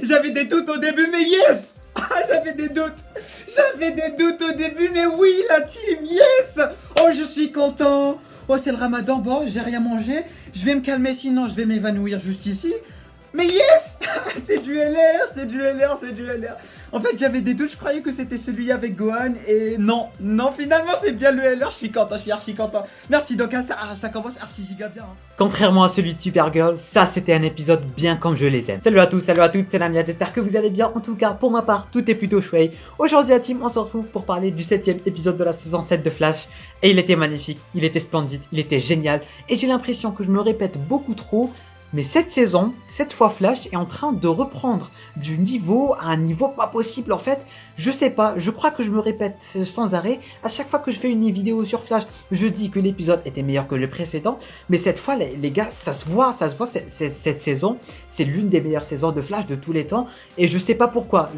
J'avais des doutes au début, mais yes. J'avais des doutes au début, mais oui, la team, yes. Oh, je suis content. Oh, c'est le ramadan, bon, j'ai rien mangé. Je vais me calmer, sinon je vais m'évanouir juste ici. Mais yes. C'est du LR. En fait, j'avais des doutes, je croyais que c'était celui avec Gohan. Et non, finalement, c'est bien le LR. Je suis content, je suis archi content. Merci, donc ça commence archi giga bien. Contrairement à celui de Supergirl, ça c'était un épisode bien comme je les aime. Salut à tous, salut à toutes, c'est Lamia, j'espère que vous allez bien. En tout cas, pour ma part, tout est plutôt chouette. Aujourd'hui, la team, on se retrouve pour parler du 7ème épisode de la saison 7 de Flash. Et il était magnifique, il était splendide, il était génial. Et j'ai l'impression que je me répète beaucoup trop. Mais cette saison, cette fois Flash est en train de reprendre du niveau à un niveau pas possible en fait. Je sais pas, je crois que je me répète sans arrêt. À chaque fois que je fais une vidéo sur Flash, je dis que l'épisode était meilleur que le précédent. Mais cette fois les gars, ça se voit, cette saison, c'est l'une des meilleures saisons de Flash de tous les temps. Et je sais pas pourquoi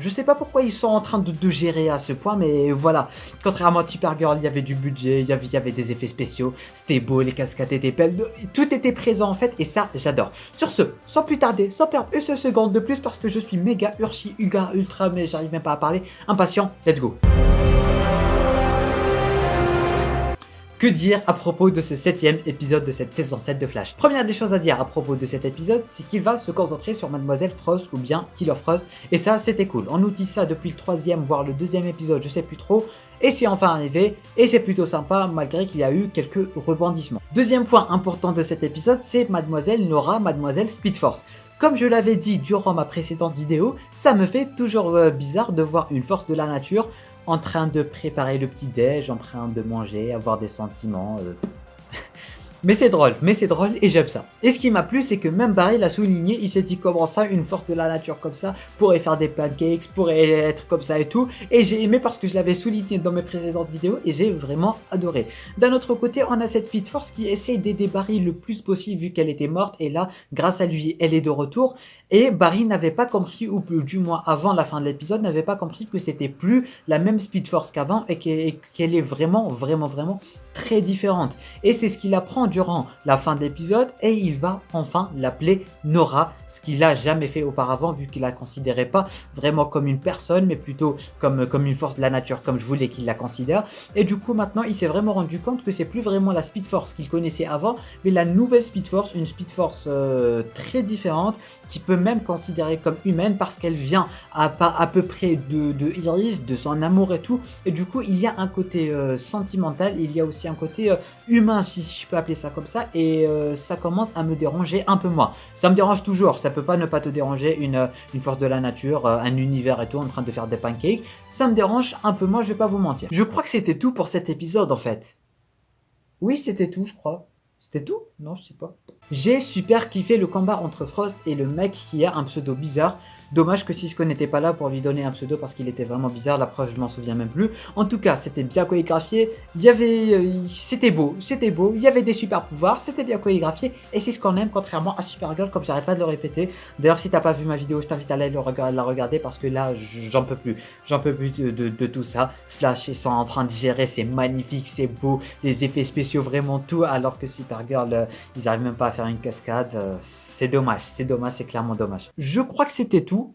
ils sont en train de gérer à ce point, mais voilà. Contrairement à Supergirl, il y avait du budget, il y avait des effets spéciaux, c'était beau, les cascades étaient belles, tout était présent en fait et ça j'adore. Sur ce, sans plus tarder, sans perdre une seule seconde de plus parce que je suis méga urchi, uga, ultra, mais j'arrive même pas à parler, impatient, let's go. Que dire à propos de ce 7ème épisode de cette saison 7 de Flash? Première des choses à dire à propos de cet épisode, c'est qu'il va se concentrer sur Mademoiselle Frost ou bien Killer Frost, et ça c'était cool. On nous dit ça depuis le 3ème voire le 2ème épisode, je sais plus trop, et c'est enfin arrivé, et c'est plutôt sympa malgré qu'il y a eu quelques rebondissements. Deuxième point important de cet épisode, c'est Mademoiselle Nora, Mademoiselle Speed Force. Comme je l'avais dit durant ma précédente vidéo, ça me fait toujours bizarre de voir une force de la nature en train de préparer le petit déj, en train de manger, avoir des sentiments. Mais c'est drôle et j'aime ça. Et ce qui m'a plu, c'est que même Barry l'a souligné, il s'est dit comment ça, une force de la nature comme ça pourrait faire des pancakes, pourrait être comme ça et tout. Et j'ai aimé parce que je l'avais souligné dans mes précédentes vidéos et j'ai vraiment adoré. D'un autre côté, on a cette Speed Force qui essaye d'aider Barry le plus possible vu qu'elle était morte. Et là, grâce à lui, elle est de retour. Et Barry n'avait pas compris, ou du moins avant la fin de l'épisode, n'avait pas compris que c'était plus la même Speed Force qu'avant et qu'elle est vraiment très différente. Et c'est ce qu'il apprend durant la fin de l'épisode et il va enfin l'appeler Nora, ce qu'il n'a jamais fait auparavant vu qu'il la considérait pas vraiment comme une personne mais plutôt comme une force de la nature comme je voulais qu'il la considère. Et du coup maintenant il s'est vraiment rendu compte que c'est plus vraiment la Speed Force qu'il connaissait avant mais la nouvelle Speed Force, une Speed Force très différente qui peut même considérer comme humaine parce qu'elle vient à peu près de Iris, de son amour et tout. Et du coup il y a un côté sentimental, il y a aussi un côté humain si je peux appeler ça comme ça et ça commence à me déranger un peu moins. Ça me dérange toujours, ça peut pas ne pas te déranger une force de la nature, un univers et tout en train de faire des pancakes. Ça me dérange un peu moins, je vais pas vous mentir. Je crois que c'était tout pour cet épisode en fait. Oui c'était tout je crois. C'était tout? Non, je sais pas. J'ai super kiffé le combat entre Frost et le mec qui a un pseudo bizarre. Dommage que Cisco n'était pas là pour lui donner un pseudo parce qu'il était vraiment bizarre. La preuve, je m'en souviens même plus. En tout cas, c'était bien chorégraphié. C'était beau. Il y avait des super pouvoirs. C'était bien chorégraphié. Et c'est ce qu'on aime, contrairement à Supergirl, comme j'arrête pas de le répéter. D'ailleurs, si t'as pas vu ma vidéo, je t'invite à aller la regarder parce que là, j'en peux plus. J'en peux plus de tout ça. Flash, ils sont en train de gérer. C'est magnifique, c'est beau. Les effets spéciaux, vraiment tout. Alors que Supergirl, ils arrivent même pas à faire une cascade. C'est dommage, c'est clairement dommage. Je crois que c'était tout.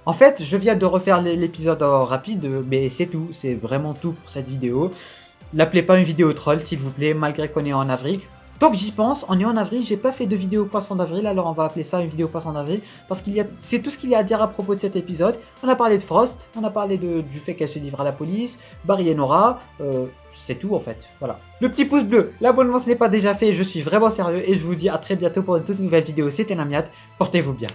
En fait, je viens de refaire l'épisode rapide, mais c'est tout, c'est vraiment tout pour cette vidéo. L'appelez pas une vidéo troll, s'il vous plaît, malgré qu'on est en avril. Tant que j'y pense, on est en avril, j'ai pas fait de vidéo poisson d'avril, alors on va appeler ça une vidéo poisson d'avril, parce c'est tout ce qu'il y a à dire à propos de cet épisode. On a parlé de Frost, on a parlé du fait qu'elle se livre à la police, Barry et Nora, c'est tout en fait, voilà. Le petit pouce bleu, l'abonnement ce n'est pas déjà fait, je suis vraiment sérieux et je vous dis à très bientôt pour une toute nouvelle vidéo, c'était Namiat, portez-vous bien.